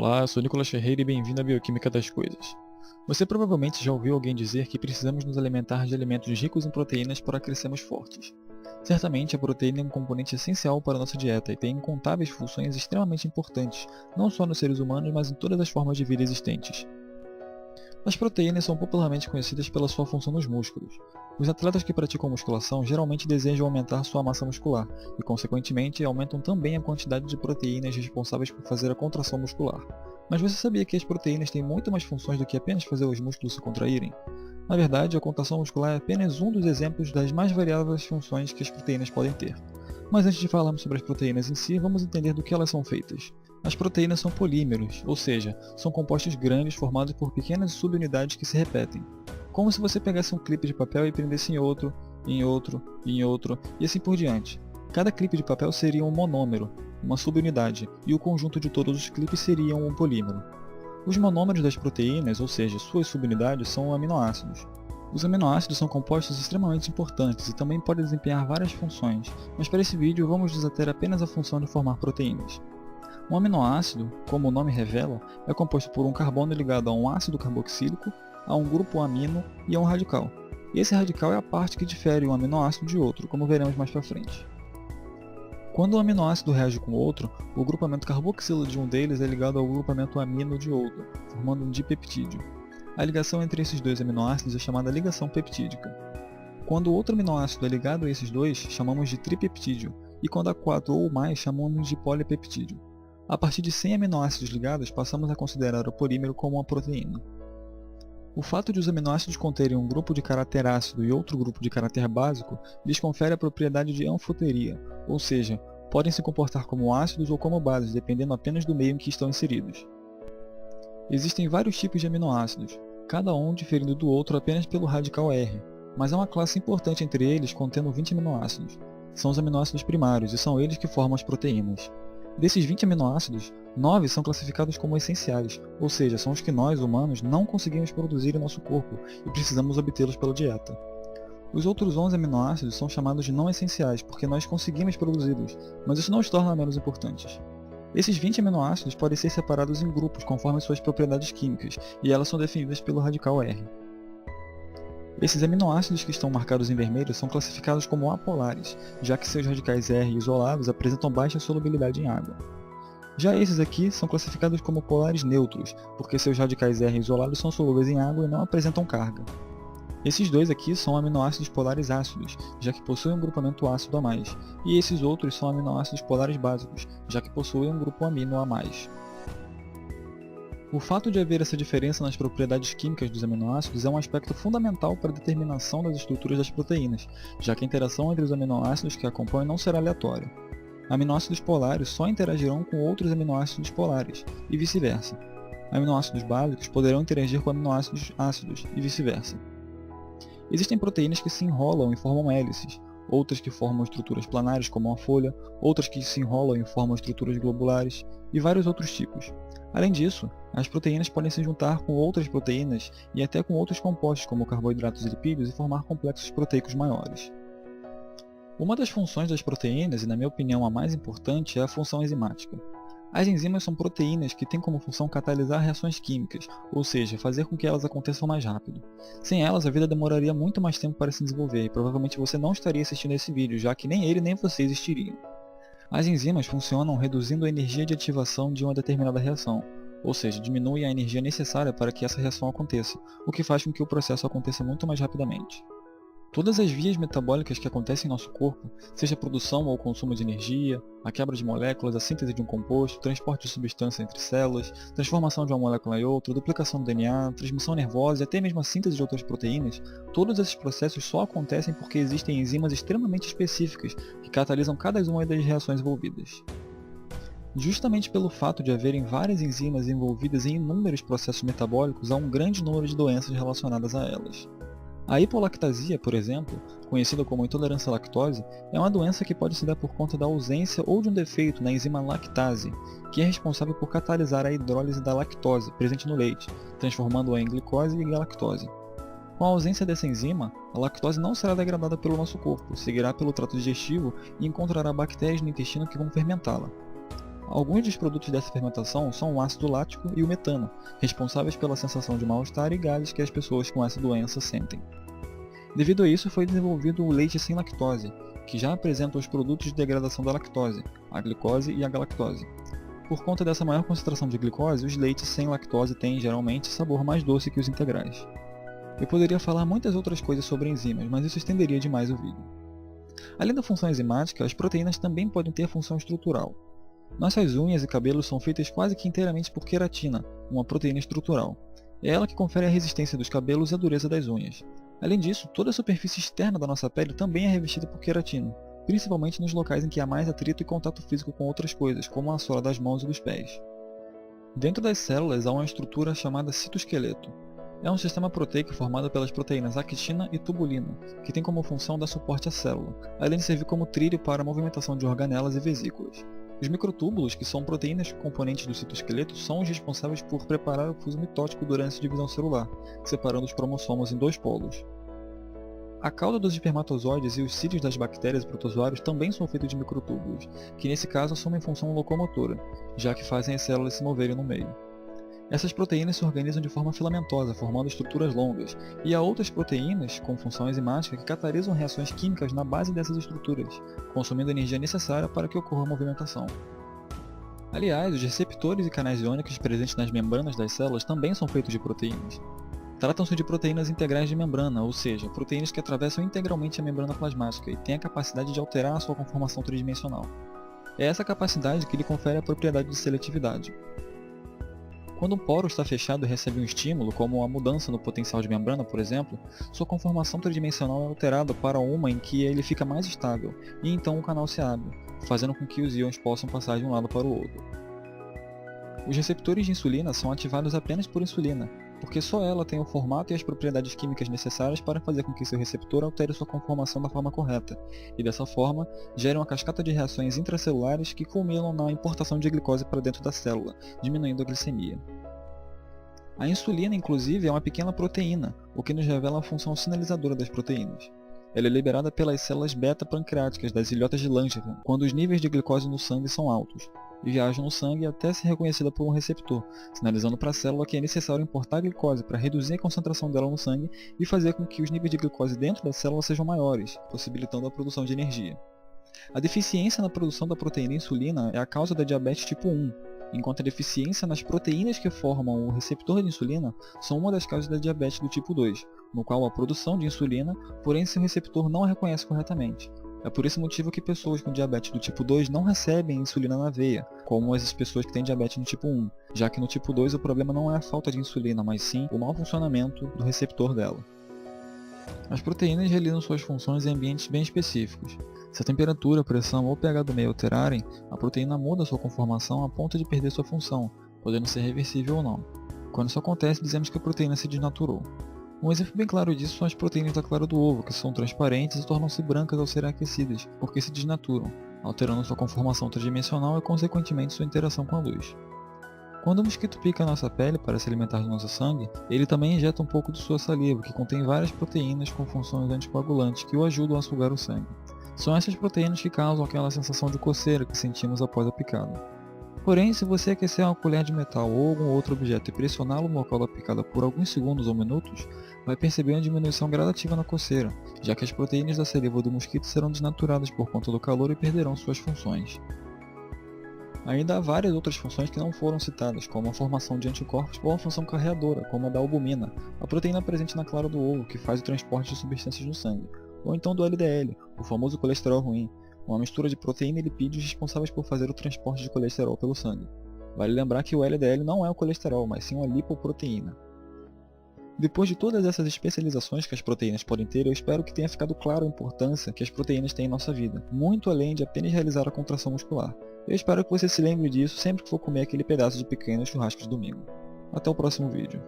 Olá, eu sou Nicolas Ferreira e bem-vindo à Bioquímica das Coisas. Você provavelmente já ouviu alguém dizer que precisamos nos alimentar de alimentos ricos em proteínas para crescermos fortes. Certamente, a proteína é um componente essencial para a nossa dieta e tem incontáveis funções extremamente importantes, não só nos seres humanos, mas em todas as formas de vida existentes. As proteínas são popularmente conhecidas pela sua função nos músculos. Os atletas que praticam musculação geralmente desejam aumentar sua massa muscular e, consequentemente, aumentam também a quantidade de proteínas responsáveis por fazer a contração muscular. Mas você sabia que as proteínas têm muito mais funções do que apenas fazer os músculos se contraírem? Na verdade, a contração muscular é apenas um dos exemplos das mais variadas funções que as proteínas podem ter. Mas antes de falarmos sobre as proteínas em si, vamos entender do que elas são feitas. As proteínas são polímeros, ou seja, são compostos grandes formados por pequenas subunidades que se repetem. Como se você pegasse um clipe de papel e prendesse em outro, em outro, em outro, e assim por diante. Cada clipe de papel seria um monômero, uma subunidade, e o conjunto de todos os clipes seria um polímero. Os monômeros das proteínas, ou seja, suas subunidades, são aminoácidos. Os aminoácidos são compostos extremamente importantes e também podem desempenhar várias funções, mas para esse vídeo vamos nos ater apenas à função de formar proteínas. Um aminoácido, como o nome revela, é composto por um carbono ligado a um ácido carboxílico, a um grupo amino e a um radical. E esse radical é a parte que difere um aminoácido de outro, como veremos mais para frente. Quando um aminoácido reage com outro, o grupamento carboxilo de um deles é ligado ao grupamento amino de outro, formando um dipeptídeo. A ligação entre esses dois aminoácidos é chamada ligação peptídica. Quando outro aminoácido é ligado a esses dois, chamamos de tripeptídeo, e quando há 4 ou mais, chamamos de polipeptídeo. A partir de 100 aminoácidos ligados, passamos a considerar o polímero como uma proteína. O fato de os aminoácidos conterem um grupo de caráter ácido e outro grupo de caráter básico lhes confere a propriedade de anfoteria, ou seja, podem se comportar como ácidos ou como bases, dependendo apenas do meio em que estão inseridos. Existem vários tipos de aminoácidos, cada um diferindo do outro apenas pelo radical R, mas há uma classe importante entre eles contendo 20 aminoácidos. São os aminoácidos primários e são eles que formam as proteínas. Desses 20 aminoácidos, 9 são classificados como essenciais, ou seja, são os que nós, humanos, não conseguimos produzir em nosso corpo e precisamos obtê-los pela dieta. Os outros 11 aminoácidos são chamados de não essenciais porque nós conseguimos produzi-los, mas isso não os torna menos importantes. Esses 20 aminoácidos podem ser separados em grupos conforme suas propriedades químicas, e elas são definidas pelo radical R. Esses aminoácidos que estão marcados em vermelho são classificados como apolares, já que seus radicais R isolados apresentam baixa solubilidade em água. Já esses aqui são classificados como polares neutros, porque seus radicais R isolados são solúveis em água e não apresentam carga. Esses dois aqui são aminoácidos polares ácidos, já que possuem um grupamento ácido a mais, e esses outros são aminoácidos polares básicos, já que possuem um grupo amino a mais. O fato de haver essa diferença nas propriedades químicas dos aminoácidos é um aspecto fundamental para a determinação das estruturas das proteínas, já que a interação entre os aminoácidos que a compõem não será aleatória. Aminoácidos polares só interagirão com outros aminoácidos polares, e vice-versa. Aminoácidos básicos poderão interagir com aminoácidos ácidos, e vice-versa. Existem proteínas que se enrolam e formam hélices, outras que formam estruturas planares como uma folha, outras que se enrolam e formam estruturas globulares, e vários outros tipos. Além disso, as proteínas podem se juntar com outras proteínas e até com outros compostos como carboidratos e lipídios e formar complexos proteicos maiores. Uma das funções das proteínas, e na minha opinião a mais importante, é a função enzimática. As enzimas são proteínas que têm como função catalisar reações químicas, ou seja, fazer com que elas aconteçam mais rápido. Sem elas, a vida demoraria muito mais tempo para se desenvolver e provavelmente você não estaria assistindo esse vídeo, já que nem ele nem você existiriam. As enzimas funcionam reduzindo a energia de ativação de uma determinada reação, ou seja, diminui a energia necessária para que essa reação aconteça, o que faz com que o processo aconteça muito mais rapidamente. Todas as vias metabólicas que acontecem em nosso corpo, seja a produção ou consumo de energia, a quebra de moléculas, a síntese de um composto, transporte de substância entre células, transformação de uma molécula em outra, duplicação do DNA, transmissão nervosa e até mesmo a síntese de outras proteínas, todos esses processos só acontecem porque existem enzimas extremamente específicas que catalisam cada uma das reações envolvidas. Justamente pelo fato de haverem várias enzimas envolvidas em inúmeros processos metabólicos, há um grande número de doenças relacionadas a elas. A hipolactasia, por exemplo, conhecida como intolerância à lactose, é uma doença que pode se dar por conta da ausência ou de um defeito na enzima lactase, que é responsável por catalisar a hidrólise da lactose presente no leite, transformando-a em glicose e galactose. Com a ausência dessa enzima, a lactose não será degradada pelo nosso corpo, seguirá pelo trato digestivo e encontrará bactérias no intestino que vão fermentá-la. Alguns dos produtos dessa fermentação são o ácido lático e o metano, responsáveis pela sensação de mal-estar e gases que as pessoas com essa doença sentem. Devido a isso, foi desenvolvido o leite sem lactose, que já apresenta os produtos de degradação da lactose, a glicose e a galactose. Por conta dessa maior concentração de glicose, os leites sem lactose têm, geralmente, sabor mais doce que os integrais. Eu poderia falar muitas outras coisas sobre enzimas, mas isso estenderia demais o vídeo. Além da função enzimática, as proteínas também podem ter função estrutural. Nossas unhas e cabelos são feitas quase que inteiramente por queratina, uma proteína estrutural. É ela que confere a resistência dos cabelos e a dureza das unhas. Além disso, toda a superfície externa da nossa pele também é revestida por queratina, principalmente nos locais em que há mais atrito e contato físico com outras coisas, como a sola das mãos e dos pés. Dentro das células há uma estrutura chamada citoesqueleto. É um sistema proteico formado pelas proteínas actina e tubulina, que tem como função dar suporte à célula, além de servir como trilho para a movimentação de organelas e vesículas. Os microtúbulos, que são proteínas componentes do citoesqueleto, são os responsáveis por preparar o fuso mitótico durante a divisão celular, separando os cromossomos em dois polos. A cauda dos espermatozoides e os cílios das bactérias e protozoários também são feitos de microtúbulos, que nesse caso assumem função locomotora, já que fazem as células se moverem no meio. Essas proteínas se organizam de forma filamentosa, formando estruturas longas, e há outras proteínas, com função enzimática, que catalisam reações químicas na base dessas estruturas, consumindo a energia necessária para que ocorra a movimentação. Aliás, os receptores e canais iônicos presentes nas membranas das células também são feitos de proteínas. Tratam-se de proteínas integrais de membrana, ou seja, proteínas que atravessam integralmente a membrana plasmática e têm a capacidade de alterar a sua conformação tridimensional. É essa capacidade que lhe confere a propriedade de seletividade. Quando um poro está fechado e recebe um estímulo, como a mudança no potencial de membrana, por exemplo, sua conformação tridimensional é alterada para uma em que ele fica mais estável, e então o canal se abre, fazendo com que os íons possam passar de um lado para o outro. Os receptores de insulina são ativados apenas por insulina, porque só ela tem o formato e as propriedades químicas necessárias para fazer com que seu receptor altere sua conformação da forma correta, e dessa forma, gere uma cascata de reações intracelulares que culminam na importação de glicose para dentro da célula, diminuindo a glicemia. A insulina, inclusive, é uma pequena proteína, o que nos revela a função sinalizadora das proteínas. Ela é liberada pelas células beta-pancreáticas das ilhotas de Langerhans, quando os níveis de glicose no sangue são altos, e viajam no sangue até ser reconhecida por um receptor, sinalizando para a célula que é necessário importar glicose para reduzir a concentração dela no sangue e fazer com que os níveis de glicose dentro da célula sejam maiores, possibilitando a produção de energia. A deficiência na produção da proteína insulina é a causa da diabetes tipo 1, enquanto a deficiência nas proteínas que formam o receptor de insulina são uma das causas da diabetes do tipo 2, no qual a produção de insulina, porém seu receptor não a reconhece corretamente. É por esse motivo que pessoas com diabetes do tipo 2 não recebem insulina na veia, como as pessoas que têm diabetes no tipo 1, já que no tipo 2 o problema não é a falta de insulina, mas sim o mau funcionamento do receptor dela. As proteínas realizam suas funções em ambientes bem específicos. Se a temperatura, pressão ou pH do meio alterarem, a proteína muda sua conformação a ponto de perder sua função, podendo ser reversível ou não. Quando isso acontece, dizemos que a proteína se desnaturou. Um exemplo bem claro disso são as proteínas da clara do ovo, que são transparentes e tornam-se brancas ao serem aquecidas, porque se desnaturam, alterando sua conformação tridimensional e consequentemente sua interação com a luz. Quando o mosquito pica a nossa pele para se alimentar do nosso sangue, ele também injeta um pouco de sua saliva, que contém várias proteínas com funções anticoagulantes que o ajudam a sugar o sangue. São essas proteínas que causam aquela sensação de coceira que sentimos após a picada. Porém, se você aquecer uma colher de metal ou algum outro objeto e pressioná-lo no local da picada por alguns segundos ou minutos, vai perceber uma diminuição gradativa na coceira, já que as proteínas da saliva do mosquito serão desnaturadas por conta do calor e perderão suas funções. Ainda há várias outras funções que não foram citadas, como a formação de anticorpos ou a função carreadora, como a da albumina, a proteína presente na clara do ovo que faz o transporte de substâncias no sangue, ou então do LDL, o famoso colesterol ruim, uma mistura de proteína e lipídios responsáveis por fazer o transporte de colesterol pelo sangue. Vale lembrar que o LDL não é o colesterol, mas sim uma lipoproteína. Depois de todas essas especializações que as proteínas podem ter, eu espero que tenha ficado claro a importância que as proteínas têm em nossa vida, muito além de apenas realizar a contração muscular. Eu espero que você se lembre disso sempre que for comer aquele pedaço de picanha no churrasco de domingo. Até o próximo vídeo.